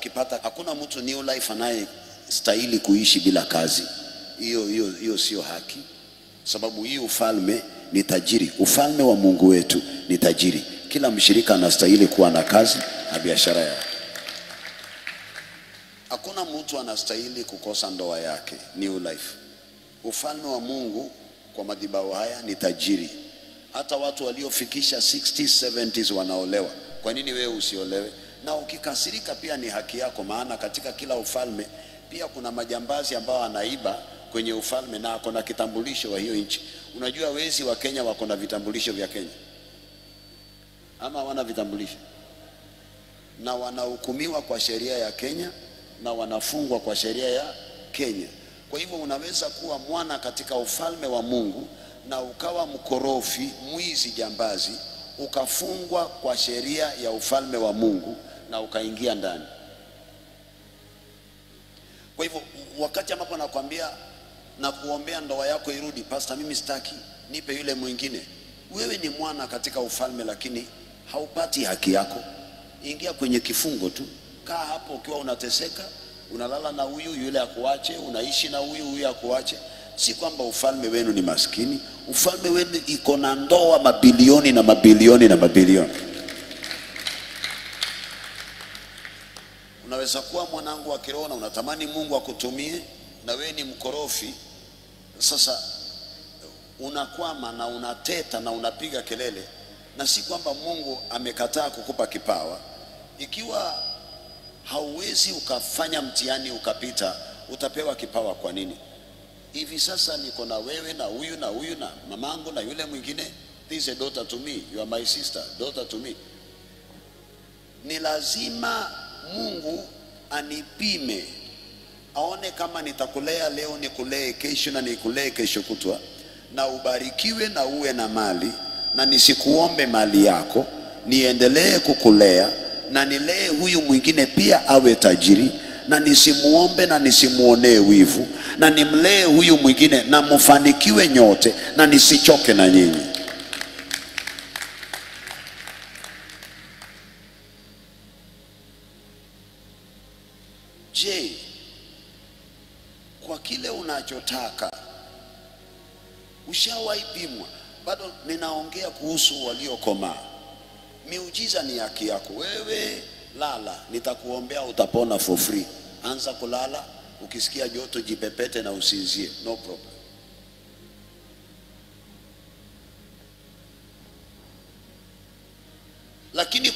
ukipata, hakuna mtu New Life anayestahili kuishi bila kazi. Hiyo sio haki, sababu hii ufalme ni tajiri. Ufalme wa Mungu wetu ni tajiri. Kila mshirika anastahili kuwa na kazi na biashara yake. Hakuna mtu anastahili kukosa ndoa yake. New Life, ufalme wa Mungu kwa madhabahu haya ni tajiri. Hata watu waliofikisha 60s 70s wanaolewa. Kwa nini wewe usiolewe? Na ukikasirika pia ni haki yako, maana katika kila ufalme pia kuna majambazi ambao anaiba kwenye ufalme na ako na kitambulisho wa hiyo nchi. Unajua wezi wa Kenya wako na vitambulisho vya Kenya, ama hawana vitambulisho? Na wanahukumiwa kwa sheria ya Kenya na wanafungwa kwa sheria ya Kenya. Kwa hivyo unaweza kuwa mwana katika ufalme wa Mungu na ukawa mkorofi, mwizi, jambazi, ukafungwa kwa sheria ya ufalme wa Mungu na ukaingia ndani. Kwa hivyo wakati ambapo nakwambia na kuombea ndoa yako irudi, pastor mimi sitaki, nipe yule mwingine, wewe ni mwana katika ufalme lakini haupati haki yako. Ingia kwenye kifungo tu, kaa hapo ukiwa unateseka, unalala na huyu, yule akuache, unaishi na huyu, huyu akuache. Si kwamba ufalme wenu ni maskini. Ufalme wenu iko na ndoa mabilioni na mabilioni na mabilioni. Unaweza kuwa mwanangu wa kiroho na unatamani Mungu akutumie, na wewe ni mkorofi. Sasa unakwama na unateta na unapiga kelele, na si kwamba Mungu amekataa kukupa kipawa. Ikiwa hauwezi ukafanya mtihani ukapita, utapewa kipawa kwa nini? Hivi sasa niko na wewe na huyu na huyu na mamangu na yule mwingine. This is a daughter to me, you are my sister, daughter to me. Ni lazima Mungu anipime, aone kama nitakulea leo nikulee kesho na nikulee kesho kutwa, na ubarikiwe na uwe na mali, na nisikuombe mali yako, niendelee kukulea na nilee huyu mwingine pia awe tajiri, na nisimuombe na nisimuonee wivu, na nimlee huyu mwingine na mfanikiwe nyote na nisichoke na nyinyi. Je, kwa kile unachotaka ushawahi pimwa? Bado ninaongea kuhusu waliokomaa. Miujiza ni haki yako. Wewe lala, nitakuombea utapona for free. Anza kulala, ukisikia joto jipepete na usinzie, no problem. Lakini